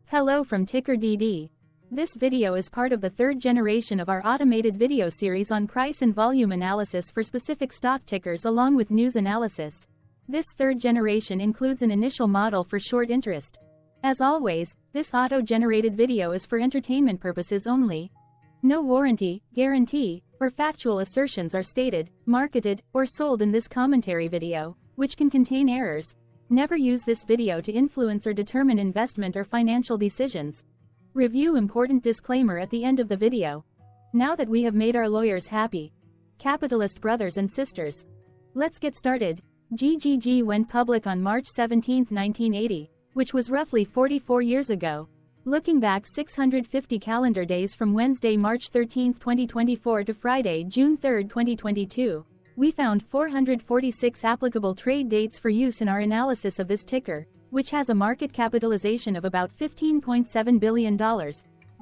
Hello from TickerDD. This video is part of the third generation of our automated video series on price and volume analysis for specific stock tickers along with news analysis. This third generation includes an initial model for short interest. As always, this auto-generated video is for entertainment purposes only. No warranty, guarantee, or factual assertions are stated, marketed, or sold in this commentary video, which can contain errors. Never use this video to influence or determine investment or financial decisions. Review important disclaimer at the end of the video. Now that we have made our lawyers happy, capitalist brothers and sisters, let's get started. GGG went public on March 17, 1980, which was roughly 44 years ago. Looking back 650 calendar days from Wednesday, March 13, 2024 to Friday, June 3, 2022. We found 446 applicable trade dates for use in our analysis of this ticker, which has a market capitalization of about $15.7 billion.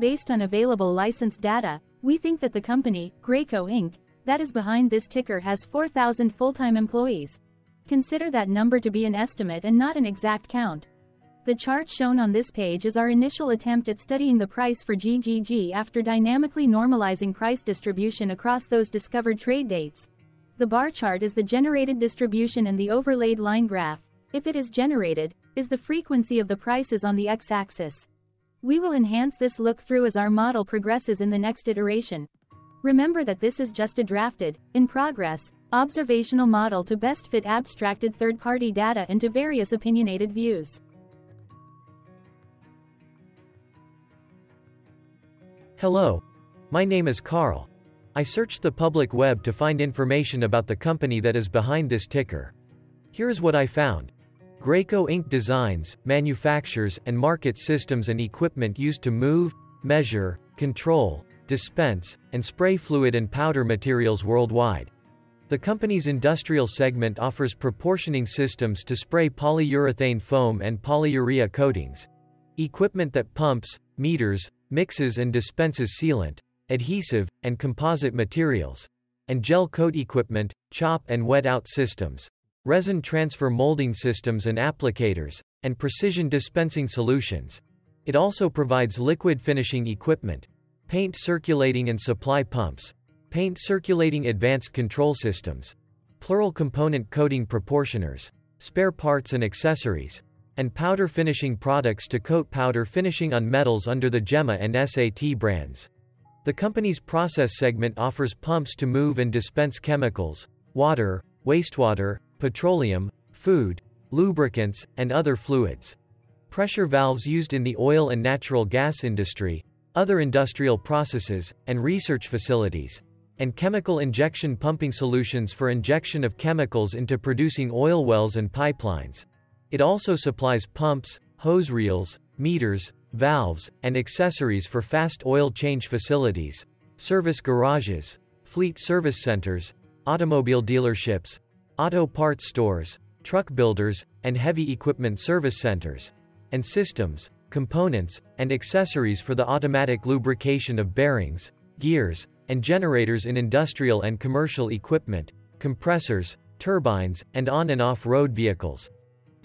Based on available licensed data, we think that the company, Graco Inc., that is behind this ticker has 4,000 full-time employees. Consider that number to be an estimate and not an exact count. The chart shown on this page is our initial attempt at studying the price for GGG after dynamically normalizing price distribution across those discovered trade dates. The bar chart is the generated distribution and the overlaid line graph, if it is generated, is the frequency of the prices on the x-axis. We will enhance this look-through as our model progresses in the next iteration. Remember that this is just a drafted, in progress, observational model to best fit abstracted third-party data into various opinionated views. Hello. My name is Carl. I searched the public web to find information about the company that is behind this ticker. Here's what I found. Graco Inc. designs, manufactures, and markets systems and equipment used to move, measure, control, dispense, and spray fluid and powder materials worldwide. The company's industrial segment offers proportioning systems to spray polyurethane foam and polyurea coatings, equipment that pumps, meters, mixes and dispenses sealant, adhesive, and composite materials, and gel coat equipment, chop and wet out systems, resin transfer molding systems and applicators, and precision dispensing solutions. It also provides liquid finishing equipment, paint circulating and supply pumps, paint circulating advanced control systems, plural component coating proportioners, spare parts and accessories, and powder finishing products to coat powder finishing on metals under the Gemma and SAT brands. The company's process segment offers pumps to move and dispense chemicals, water, wastewater, petroleum, food, lubricants, and other fluids. Pressure valves used in the oil and natural gas industry, other industrial processes, and research facilities, and chemical injection pumping solutions for injection of chemicals into producing oil wells and pipelines. It also supplies pumps, hose reels, meters, valves, and accessories for fast oil change facilities, service garages, fleet service centers, automobile dealerships, auto parts stores, truck builders, and heavy equipment service centers, and systems, components, and accessories for the automatic lubrication of bearings, gears, and generators in industrial and commercial equipment, compressors, turbines, and on and off-road vehicles.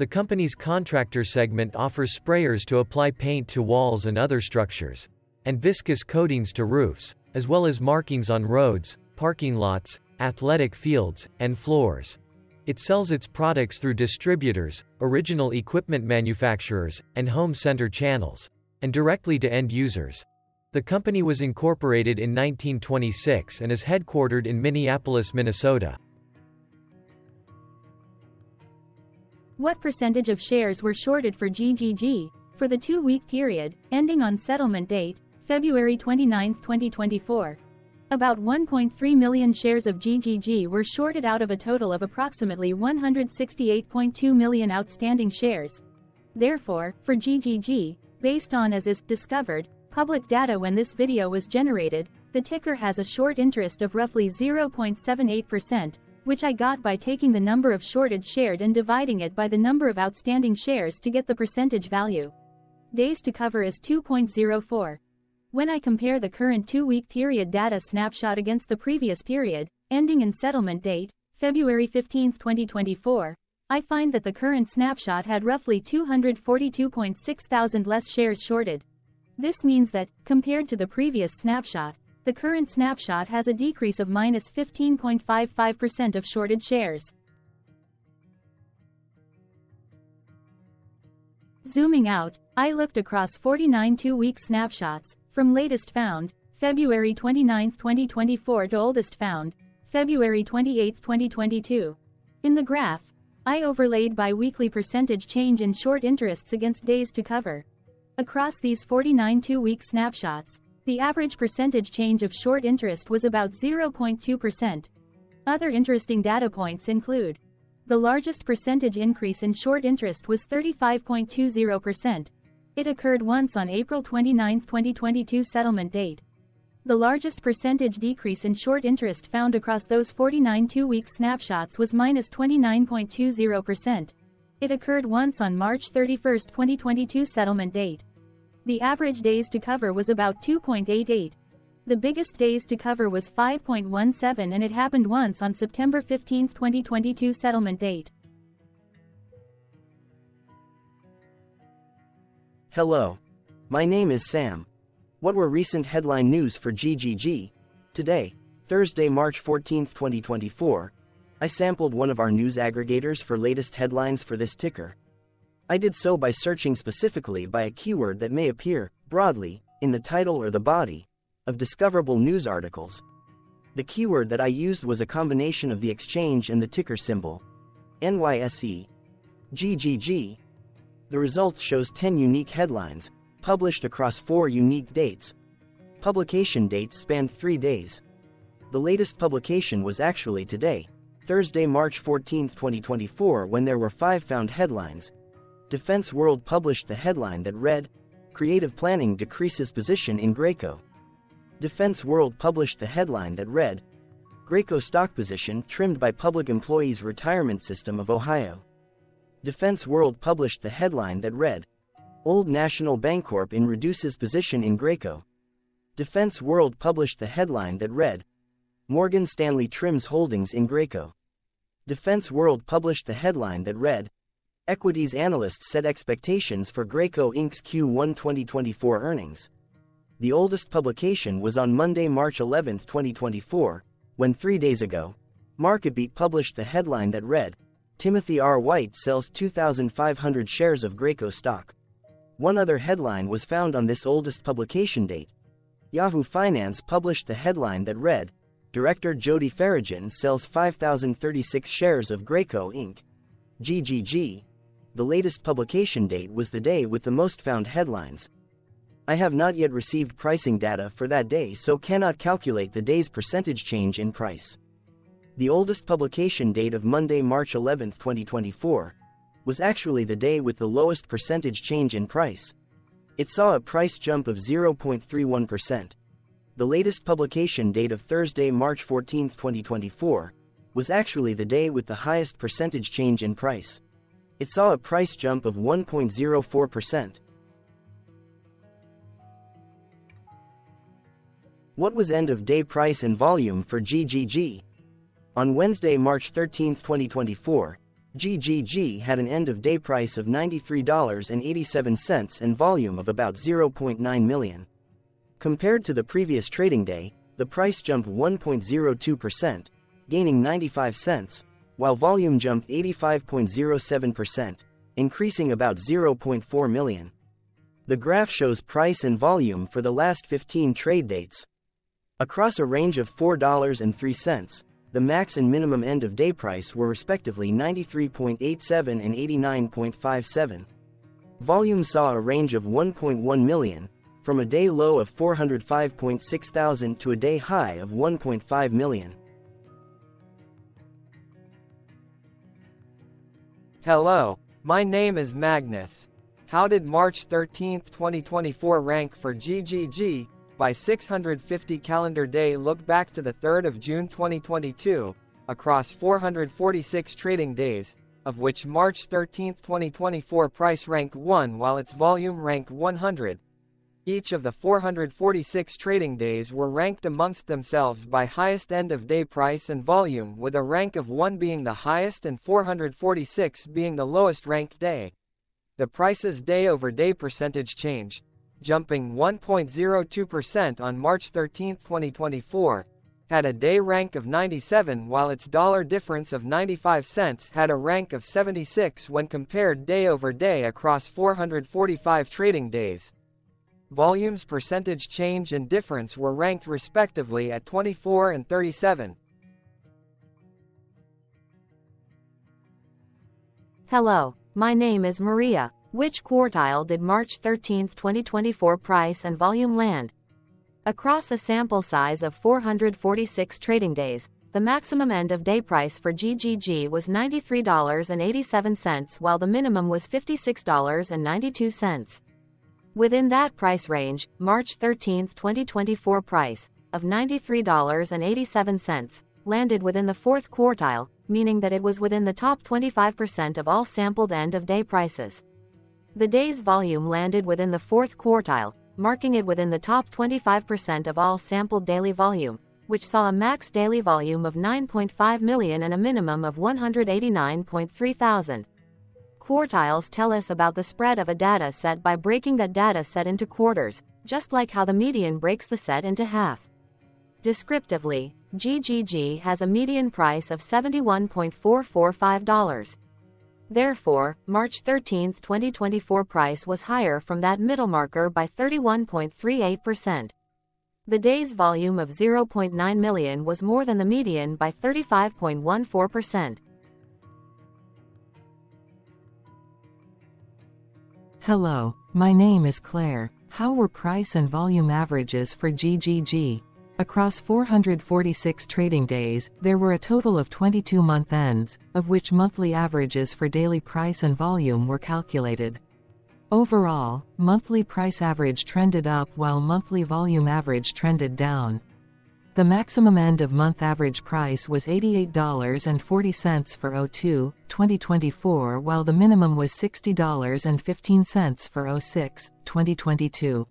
The company's contractor segment offers sprayers to apply paint to walls and other structures, and viscous coatings to roofs, as well as markings on roads, parking lots, athletic fields, and floors. It sells its products through distributors, original equipment manufacturers, and home center channels, and directly to end users. The company was incorporated in 1926 and is headquartered in Minneapolis, Minnesota. What percentage of shares were shorted for GGG, for the 2-week period, ending on settlement date, February 29, 2024? About 1.3 million shares of GGG were shorted out of a total of approximately 168.2 million outstanding shares. Therefore, for GGG, based on as is discovered, public data when this video was generated, the ticker has a short interest of roughly 0.78%, which I got by taking the number of shorted shared and dividing it by the number of outstanding shares to get the percentage value. Days to cover is 2.04. When I compare the current 2-week period data snapshot against the previous period, ending in settlement date, February 15, 2024, I find that the current snapshot had roughly 242.6 thousand less shares shorted. This means that, compared to the previous snapshot, the current snapshot has a decrease of minus 15.55% of shorted shares. Zooming out, I looked across 49 two-week snapshots, from latest found, February 29, 2024 to oldest found, February 28, 2022. In the graph, I overlaid bi-weekly percentage change in short interests against days to cover. Across these 49 two-week snapshots, the average percentage change of short interest was about 0.2%. Other interesting data points include: the largest percentage increase in short interest was 35.20%. It occurred once on April 29, 2022 settlement date. The largest percentage decrease in short interest found across those 49 two-week snapshots was minus 29.20%. It occurred once on March 31, 2022 settlement date. The average days to cover was about 2.88. The biggest days to cover was 5.17 and it happened once on September 15, 2022 settlement date. Hello. My name is Sam. What were recent headline news for GGG? Today, Thursday, March 14, 2024, I sampled one of our news aggregators for latest headlines for this ticker. I did so by searching specifically by a keyword that may appear, broadly, in the title or the body of discoverable news articles. The keyword that I used was a combination of the exchange and the ticker symbol, NYSE. GGG. The results shows 10 unique headlines, published across 4 unique dates. Publication dates spanned 3 days. The latest publication was actually today, Thursday, March 14, 2024, when there were 5 found headlines. Defense World published the headline that read, "Creative Planning Decreases Position in Graco." Defense World published the headline that read, "Graco Stock Position Trimmed by Public Employees Retirement System of Ohio." Defense World published the headline that read, "Old National Bancorp in Reduces Position in Graco." Defense World published the headline that read, "Morgan Stanley Trims Holdings in Graco." Defense World published the headline that read, "Equities Analysts Set Expectations for Graco Inc.'s Q1 2024 Earnings." The oldest publication was on Monday, March 11, 2024, when 3 days ago, MarketBeat published the headline that read, "Timothy R. White sells 2,500 shares of Graco stock." One other headline was found on this oldest publication date. Yahoo Finance published the headline that read, "Director Jody Farragon sells 5,036 shares of Graco Inc." GGG. The latest publication date was the day with the most found headlines. I have not yet received pricing data for that day, so cannot calculate the day's percentage change in price. The oldest publication date of Monday, March 11, 2024, was actually the day with the lowest percentage change in price. It saw a price jump of 0.31%. The latest publication date of Thursday, March 14, 2024, was actually the day with the highest percentage change in price. It saw a price jump of 1.04%. What was end-of-day price and volume for GGG? On Wednesday, March 13, 2024, GGG had an end-of-day price of $93.87 and volume of about 0.9 million. Compared to the previous trading day, the price jumped 1.02%, gaining 95 cents, while volume jumped 85.07%, increasing about 0.4 million. The graph shows price and volume for the last 15 trade dates. Across a range of $4.03, the max and minimum end-of-day price were respectively 93.87 and 89.57. Volume saw a range of 1.1 million, from a day low of 405.6 thousand to a day high of 1.5 million. Hello, my name is Magnus. How did March 13, 2024 rank for GGG? By 650 calendar day look back to the 3rd of June 2022, across 446 trading days, of which March 13, 2024 price rank 1 while its volume rank 100. Each of the 446 trading days were ranked amongst themselves by highest end-of-day price and volume, with a rank of 1 being the highest and 446 being the lowest ranked day. The price's day-over-day percentage change, jumping 1.02% on March 13, 2024, had a day rank of 97, while its dollar difference of 95 cents had a rank of 76 when compared day-over-day across 445 trading days. Volume's percentage change and difference were ranked respectively at 24 and 37. Hello, my name is Maria. Which quartile did March 13, 2024 price and volume land? Across a sample size of 446 trading days, the maximum end-of-day price for GGG was $93.87 while the minimum was $56.92. Within that price range, March 13, 2024 price, of $93.87, landed within the fourth quartile, meaning that it was within the top 25% of all sampled end-of-day prices. The day's volume landed within the fourth quartile, marking it within the top 25% of all sampled daily volume, which saw a max daily volume of 9.5 million and a minimum of 189.3 thousand. Quartiles tell us about the spread of a data set by breaking that data set into quarters, just like how the median breaks the set into half. Descriptively, GGG has a median price of $71.445. Therefore, March 13, 2024 price was higher from that middle marker by 31.38%. The day's volume of 0.9 million was more than the median by 35.14%. Hello, my name is Claire. How were price and volume averages for GGG? Across 446 trading days, there were a total of 22 month ends, of which monthly averages for daily price and volume were calculated. Overall, monthly price average trended up while monthly volume average trended down. The maximum end-of-month average price was $88.40 for 02/2024 while the minimum was $60.15 for 06/2022.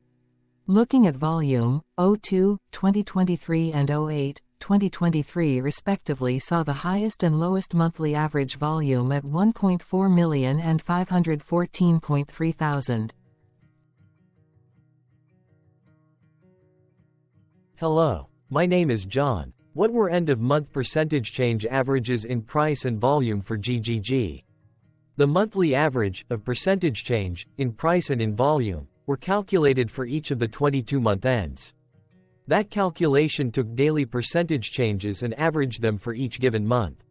Looking at volume, 02/2023 and 08/2023 respectively saw the highest and lowest monthly average volume at 1.4 million and 514.3 thousand. Hello. My name is John. What were end-of-month percentage change averages in price and volume for GGG? The monthly average of percentage change, in price and in volume, were calculated for each of the 22-month ends. That calculation took daily percentage changes and averaged them for each given month.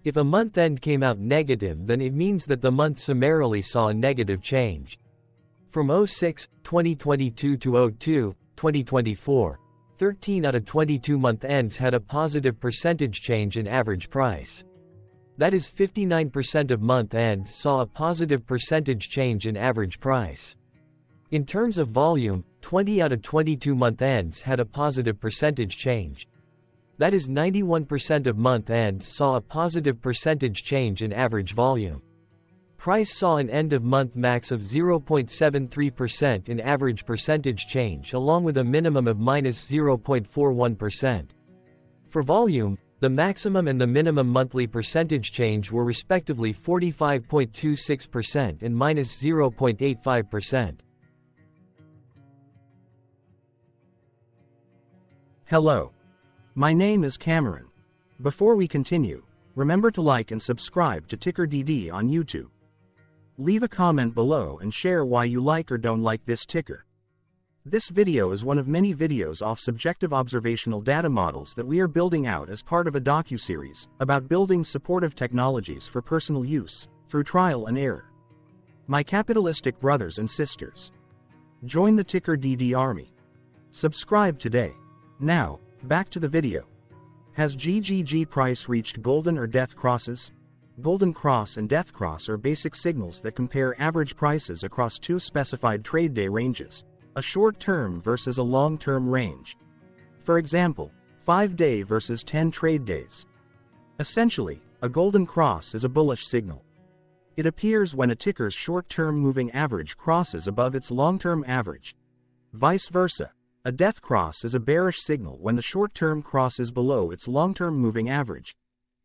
If a month end came out negative, then it means that the month summarily saw a negative change. From 06/2022 to 02/2024, 13 out of 22 month ends had a positive percentage change in average price. That is 59% of month ends saw a positive percentage change in average price. In terms of volume, 20 out of 22 month ends had a positive percentage change. That is 91% of month ends saw a positive percentage change in average volume. Price saw an end-of-month max of 0.73% in average percentage change along with a minimum of -0.41%. For volume, the maximum and the minimum monthly percentage change were respectively 45.26% and -0.85%. Hello. My name is Cameron. Before we continue, remember to like and subscribe to TickerDD on YouTube. Leave a comment below and share why you like or don't like this ticker. This video is one of many videos off subjective observational data models that we are building out as part of a docuseries about building supportive technologies for personal use, through trial and error. My capitalistic brothers and sisters, join the TickerDD army. Subscribe today. Now, back to the video. Has GGG price reached golden or death crosses? Golden cross and death cross are basic signals that compare average prices across two specified trade day ranges, a short-term versus a long-term range. For example, 5-day versus 10 trade days. Essentially, a golden cross is a bullish signal. It appears when a ticker's short-term moving average crosses above its long-term average. Vice versa, a death cross is a bearish signal when the short-term cross is below its long-term moving average.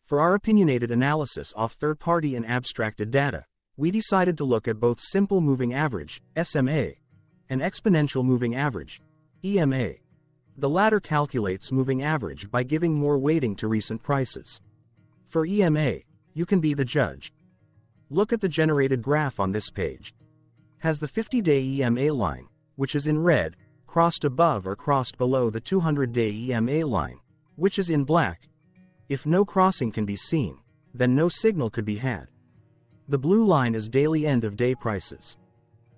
For our opinionated analysis of third-party and abstracted data, we decided to look at both simple moving average, SMA, and exponential moving average, EMA. The latter calculates moving average by giving more weighting to recent prices. For EMA, you can be the judge. Look at the generated graph on this page. Has the 50-day EMA line, which is in red, crossed above or crossed below the 200-day EMA line, which is in black? If no crossing can be seen, then no signal could be had. The blue line is daily end-of-day prices.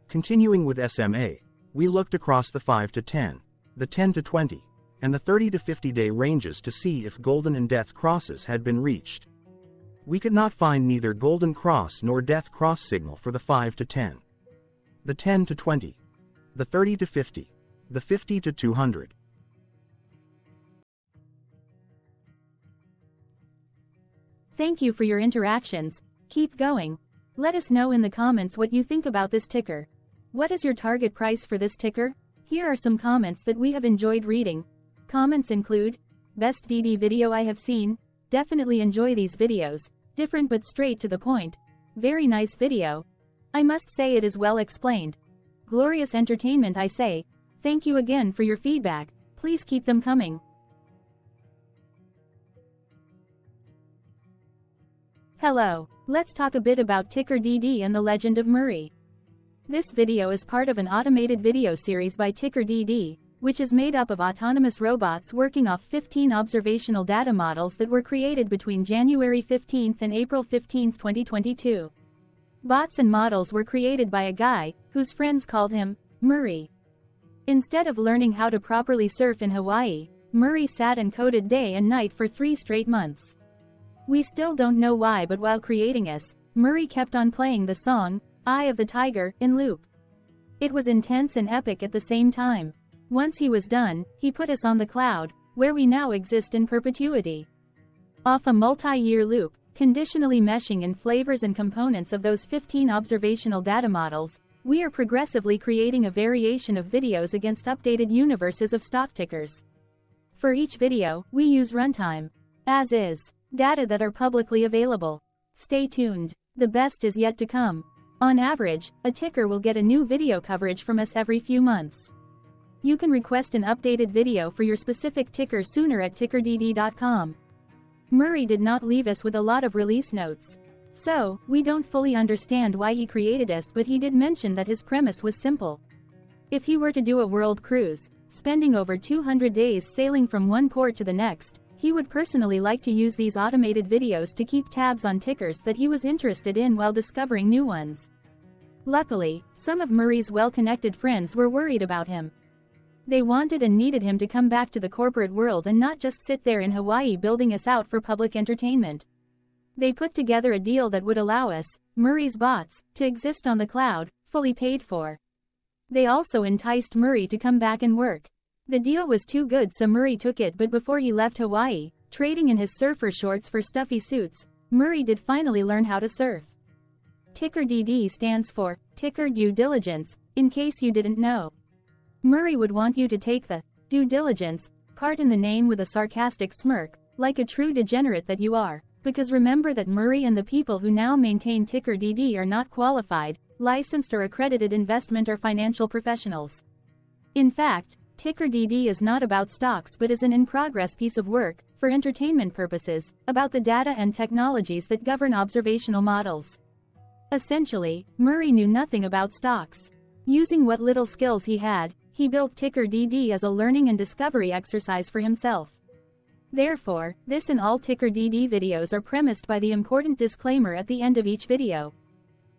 Continuing with SMA, we looked across the 5 to 10, the 10 to 20, and the 30 to 50-day ranges to see if golden and death crosses had been reached. We could not find neither golden cross nor death cross signal for the 5 to 10, the 10 to 20, the 30 to 50, the 50 to 200. Thank you for your interactions. Keep going. Let us know in the comments what you think about this ticker. What is your target price for this ticker? Here are some comments that we have enjoyed reading. Comments include, best DD video I have seen, definitely enjoy these videos, different but straight to the point, very nice video. I must say it is well explained. Glorious entertainment I say, thank you again for your feedback, please keep them coming. Hello, let's talk a bit about TickerDD and the legend of Murray. This video is part of an automated video series by TickerDD, which is made up of autonomous robots working off 15 observational data models that were created between January 15 and April 15, 2022. Bots and models were created by a guy, whose friends called him Murray. Instead of learning how to properly surf in Hawaii, Murray sat and coded day and night for 3 straight months. We still don't know why, but while creating us, Murray kept on playing the song, Eye of the Tiger, in loop. It was intense and epic at the same time. Once he was done, he put us on the cloud, where we now exist in perpetuity. Off a multi-year loop, conditionally meshing in flavors and components of those 15 observational data models, we are progressively creating a variation of videos against updated universes of stock tickers. For each video, we use runtime, as is, data that are publicly available. Stay tuned, the best is yet to come. On average, a ticker will get a new video coverage from us every few months. You can request an updated video for your specific ticker sooner at TickerDD.com. Murray did not leave us with a lot of release notes. So, we don't fully understand why he created us, but he did mention that his premise was simple. If he were to do a world cruise, spending over 200 days sailing from one port to the next, he would personally like to use these automated videos to keep tabs on tickers that he was interested in while discovering new ones. Luckily, some of Murray's well-connected friends were worried about him. They wanted and needed him to come back to the corporate world and not just sit there in Hawaii building us out for public entertainment. They put together a deal that would allow us, Murray's bots, to exist on the cloud, fully paid for. They also enticed Murray to come back and work. The deal was too good, so Murray took it, but before he left Hawaii, trading in his surfer shorts for stuffy suits, Murray did finally learn how to surf. TickerDD stands for Ticker Due Diligence, in case you didn't know. Murray would want you to take the due diligence part in the name with a sarcastic smirk, like a true degenerate that you are, because remember that Murray and the people who now maintain TickerDD are not qualified, licensed or accredited investment or financial professionals. In fact, TickerDD is not about stocks but is an in-progress piece of work, for entertainment purposes, about the data and technologies that govern observational models. Essentially, Murray knew nothing about stocks. Using what little skills he had, he built TickerDD as a learning and discovery exercise for himself. Therefore, this and all TickerDD videos are premised by the important disclaimer at the end of each video.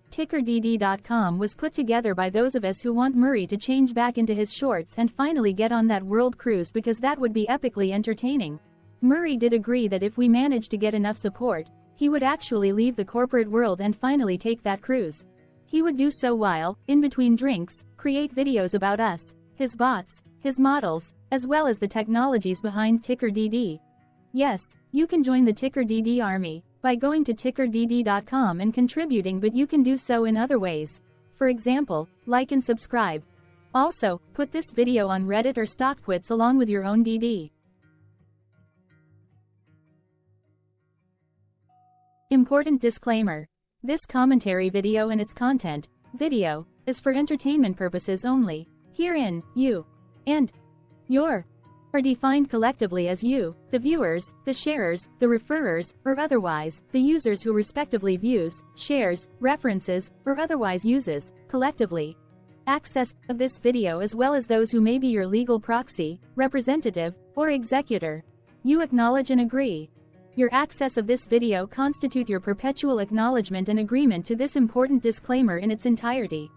TickerDD.com was put together by those of us who want Murray to change back into his shorts and finally get on that world cruise, because that would be epically entertaining. Murray did agree that if we managed to get enough support, he would actually leave the corporate world and finally take that cruise. He would do so while, in between drinks, create videos about us, his bots, his models, as well as the technologies behind TickerDD. Yes, you can join the TickerDD army by going to TickerDD.com and contributing, but you can do so in other ways. For example, like and subscribe. Also, put this video on Reddit or StockTwits along with your own DD. Important disclaimer. This commentary video and its content, video, is for entertainment purposes only. Herein, you and your are defined collectively as you, the viewers, the sharers, the referrers, or otherwise, the users who respectively views, shares, references, or otherwise uses, collectively, access of this video as well as those who may be your legal proxy, representative, or executor. You acknowledge and agree. Your access of this video constitute your perpetual acknowledgement and agreement to this important disclaimer in its entirety.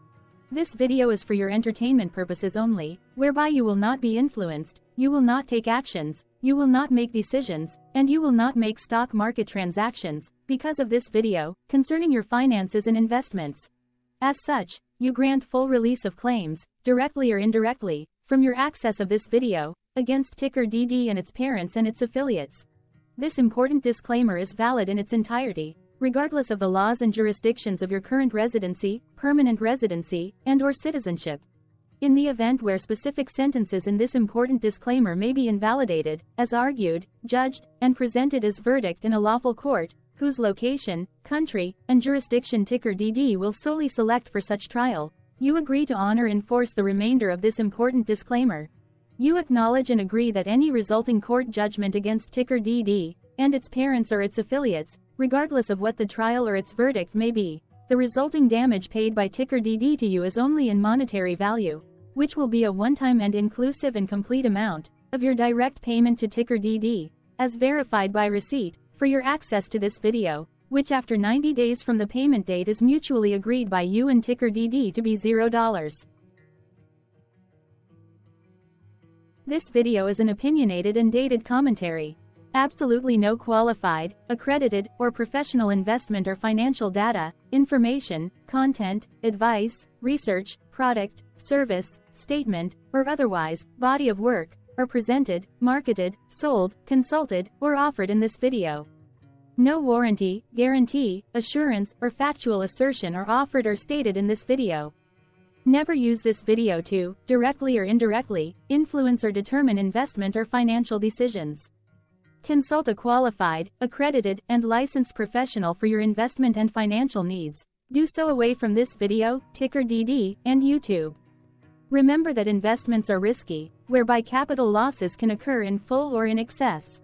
This video is for your entertainment purposes only, whereby you will not be influenced, you will not take actions, you will not make decisions, and you will not make stock market transactions, because of this video, concerning your finances and investments. As such, you grant full release of claims, directly or indirectly, from your access of this video, against TickerDD and its parents and its affiliates. This important disclaimer is valid in its entirety, regardless of the laws and jurisdictions of your current residency, permanent residency, and/or citizenship. In the event where specific sentences in this important disclaimer may be invalidated, as argued, judged, and presented as verdict in a lawful court, whose location, country, and jurisdiction TickerDD will solely select for such trial, you agree to honor and enforce the remainder of this important disclaimer. You acknowledge and agree that any resulting court judgment against TickerDD and its parents or its affiliates, regardless of what the trial or its verdict may be, the resulting damage paid by TickerDD to you is only in monetary value, which will be a one-time and inclusive and complete amount of your direct payment to TickerDD, as verified by receipt, for your access to this video, which after 90 days from the payment date is mutually agreed by you and TickerDD to be $0. This video is an opinionated and dated commentary. Absolutely no qualified, accredited, or professional investment or financial data, information, content, advice, research, product, service, statement, or otherwise, body of work, are presented, marketed, sold, consulted, or offered in this video. No warranty, guarantee, assurance, or factual assertion are offered or stated in this video. Never use this video to, directly or indirectly, influence or determine investment or financial decisions. Consult a qualified, accredited, and licensed professional for your investment and financial needs. Do so away from this video, TickerDD, and YouTube. Remember that investments are risky, whereby capital losses can occur in full or in excess.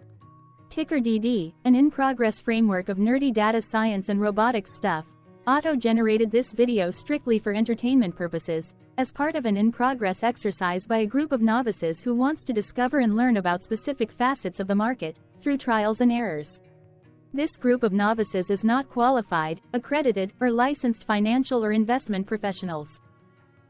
TickerDD, an in-progress framework of nerdy data science and robotics stuff, auto-generated this video strictly for entertainment purposes, as part of an in-progress exercise by a group of novices who wants to discover and learn about specific facets of the market, through trials and errors. This group of novices is not qualified, accredited, or licensed financial or investment professionals.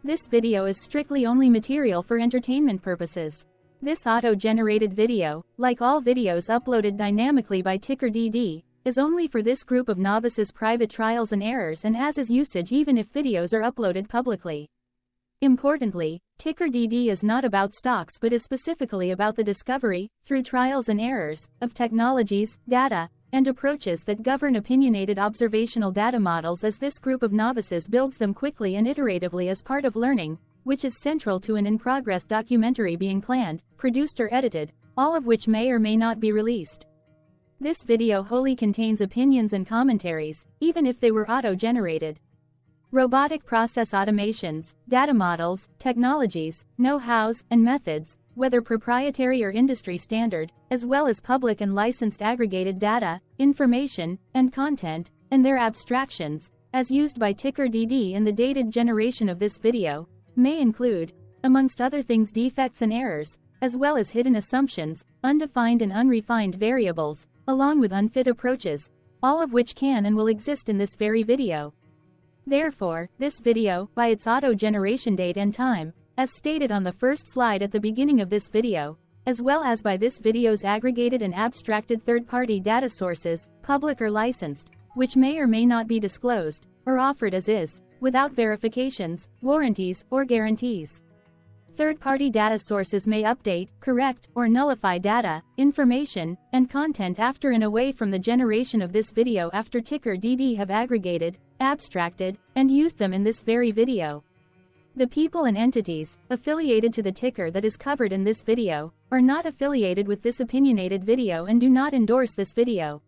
This video is strictly only material for entertainment purposes. This auto-generated video, like all videos uploaded dynamically by TickerDD, is only for this group of novices' private trials and errors and as is usage even if videos are uploaded publicly. Importantly, TickerDD is not about stocks but is specifically about the discovery, through trials and errors, of technologies, data, and approaches that govern opinionated observational data models as this group of novices builds them quickly and iteratively as part of learning, which is central to an in-progress documentary being planned, produced or edited, all of which may or may not be released. This video wholly contains opinions and commentaries, even if they were auto-generated. Robotic process automations, data models, technologies, know-hows, and methods, whether proprietary or industry standard, as well as public and licensed aggregated data, information, and content, and their abstractions, as used by TickerDD in the dated generation of this video, may include, amongst other things, defects and errors, as well as hidden assumptions, undefined and unrefined variables, along with unfit approaches, all of which can and will exist in this very video. Therefore, this video, by its auto-generation date and time, as stated on the first slide at the beginning of this video, as well as by this video's aggregated and abstracted third-party data sources, public or licensed, which may or may not be disclosed, or offered as is, without verifications, warranties, or guarantees. Third-party data sources may update, correct, or nullify data, information, and content after and away from the generation of this video after TickerDD have aggregated, abstracted, and used them in this very video. The people and entities affiliated to the ticker that is covered in this video are not affiliated with this opinionated video and do not endorse this video.